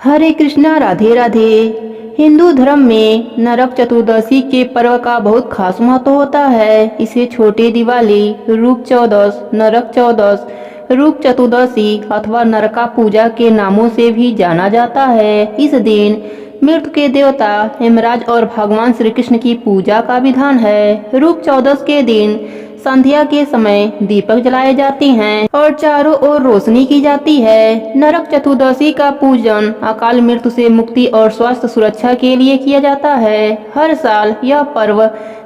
हरे कृष्णा, राधे राधे। हिंदू धर्म में नरक चतुर्दशी के पर्व का बहुत खास महत्व होता है। इसे छोटी दिवाली, रूप चौदस, नरक चौदस, रूप चतुर्दशी अथवा नरका पूजा के नामों से भी जाना जाता है। इस दिन मृत्यु के देवता यमराज और भगवान श्री कृष्ण की पूजा का विधान है। रूप चौदस के दिन संध्या के समय दीपक जलाए जाते हैं और चारों ओर रोशनी की जाती है। नरक चतुर्दशी का पूजन अकाल मृत्यु से मुक्ति और स्वास्थ्य सुरक्षा के लिए किया जाता है। हर साल यह पर्व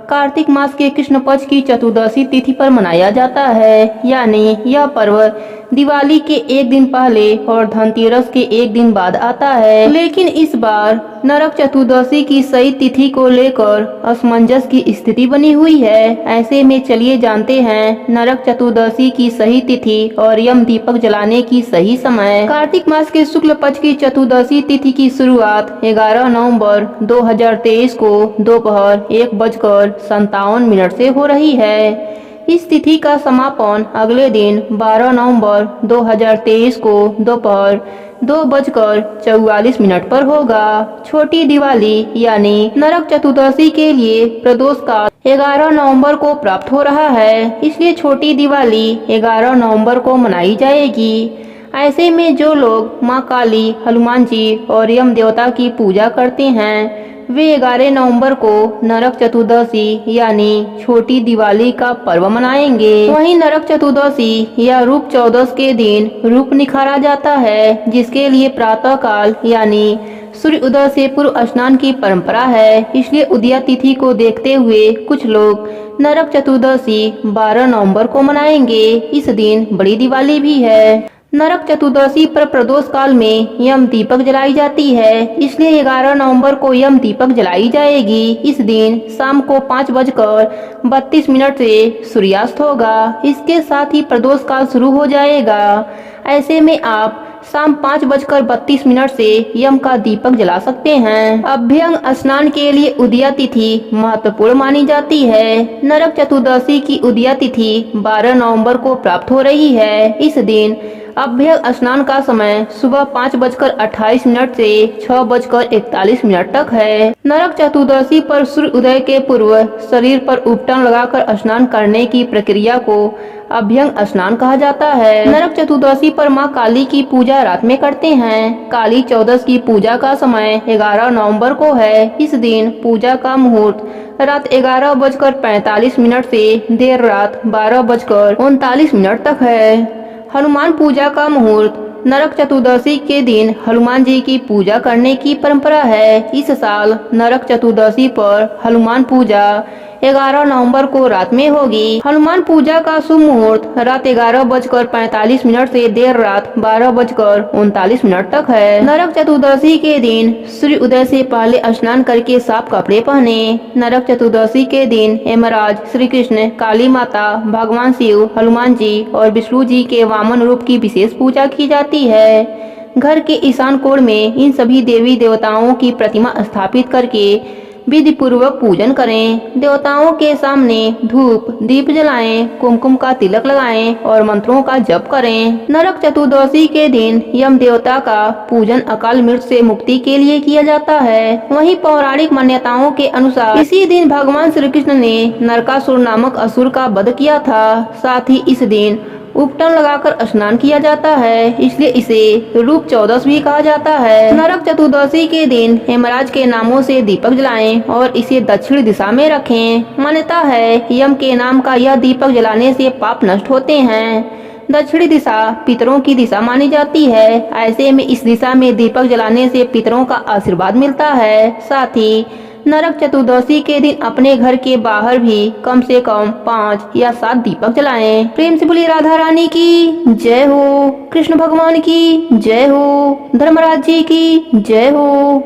कार्तिक मास के कृष्ण पक्ष की चतुर्दशी तिथि पर मनाया जाता है, यानी यह पर्व दिवाली के एक दिन पहले और धनतेरस के एक दिन बाद आता है। लेकिन इस बार नरक चतुर्दशी की सही तिथि को लेकर असमंजस की स्थिति बनी हुई है। ऐसे में चलिए जानते हैं नरक चतुर्दशी की सही तिथि और यम दीपक जलाने की सही समय। कार्तिक मास के शुक्ल पक्ष की चतुर्दशी तिथि की शुरुआत 11 नवंबर 2023 को दोपहर 1:57 से हो रही है। इस तिथि का समापन अगले दिन 12 नवंबर 2023 को दोपहर 2:44 पर होगा। छोटी दिवाली यानी नरक चतुर्दशी के लिए प्रदोष काल 11 नवंबर को प्राप्त हो रहा है, इसलिए छोटी दिवाली 11 नवंबर को मनाई जाएगी। ऐसे में जो लोग माँ काली, हनुमान जी और यम देवता की पूजा करते हैं वे 11 नवंबर को नरक चतुर्दशी यानी छोटी दिवाली का पर्व मनाएंगे। वहीं नरक चतुर्दशी या रूप चौदस के दिन रूप निखारा जाता है, जिसके लिए प्रातः काल यानी सूर्य उदय से पूर्व स्नान की परंपरा है। इसलिए उदया तिथि को देखते हुए कुछ लोग नरक चतुर्दशी 12 नवंबर को मनाएंगे। इस दिन बड़ी दिवाली भी है। नरक चतुर्दशी पर प्रदोष काल में यम दीपक जलाई जाती है, इसलिए 11 नवंबर को यम दीपक जलाई जाएगी। इस दिन शाम को 5:32 से सूर्यास्त होगा। इसके साथ ही प्रदोष काल शुरू हो जाएगा। ऐसे में आप शाम 5:32 से यम का दीपक जला सकते हैं। अभ्यंग स्नान के लिए उदया तिथि महत्वपूर्ण मानी जाती है। नरक चतुर्दशी की उदया तिथि 12 नवंबर को प्राप्त हो रही है। इस दिन अभ्यंग स्नान का समय सुबह 5:28 से 6:41 तक है। नरक चतुर्दशी पर सूर्य उदय के पूर्व शरीर पर उपटन लगाकर स्नान करने की प्रक्रिया को अभ्यंग स्नान कहा जाता है। नरक चतुर्दशी पर माँ काली की पूजा रात में करते हैं। काली चौदस की पूजा का समय 11 नवंबर को है। इस दिन पूजा का मुहूर्त रात 11:45 से देर रात 12:39 तक है। हनुमान पूजा का मुहूर्त नरक चतुर्दशी के दिन हनुमान जी की पूजा करने की परंपरा है। इस साल नरक चतुर्दशी पर हनुमान पूजा 11 नवंबर को रात में होगी। हनुमान पूजा का शुभ मुहूर्त रात 11:45 से देर रात 12:39 तक है। नरक चतुर्दशी के दिन सूर्य उदय से पहले स्नान करके साफ कपड़े पहने। नरक चतुर्दशी के दिन यमराज, श्री कृष्ण, काली माता, भगवान शिव, हनुमान जी और विष्णु जी के वामन रूप की विशेष पूजा की जाती है। घर के ईशान कोण में इन सभी देवी देवताओं की प्रतिमा स्थापित करके विधि पूर्वक पूजन करें। देवताओं के सामने धूप दीप जलाएं, कुमकुम का तिलक लगाएं और मंत्रों का जप करें। नरक चतुर्दशी के दिन यम देवता का पूजन अकाल मृत्यु से मुक्ति के लिए किया जाता है। वहीं पौराणिक मान्यताओं के अनुसार इसी दिन भगवान श्री कृष्ण ने नरकासुर नामक असुर का वध किया था। साथ ही इस दिन उपटन लगाकर स्नान किया जाता है, इसलिए इसे रूप चौदस भी कहा जाता है। नरक चतुर्दशी के दिन यमराज के नामों से दीपक जलाएं और इसे दक्षिण दिशा में रखें। मान्यता है यम के नाम का यह दीपक जलाने से पाप नष्ट होते हैं। दक्षिणी दिशा पितरों की दिशा मानी जाती है। ऐसे में इस दिशा में दीपक जलाने से पितरों का आशीर्वाद मिलता है। साथ ही नरक चतुर्दशी के दिन अपने घर के बाहर भी कम से कम 5 या 7 दीपक जलाएं। प्रेम से बोली राधा रानी की जय हो, कृष्ण भगवान की जय हो, धर्मराज जी की जय हो।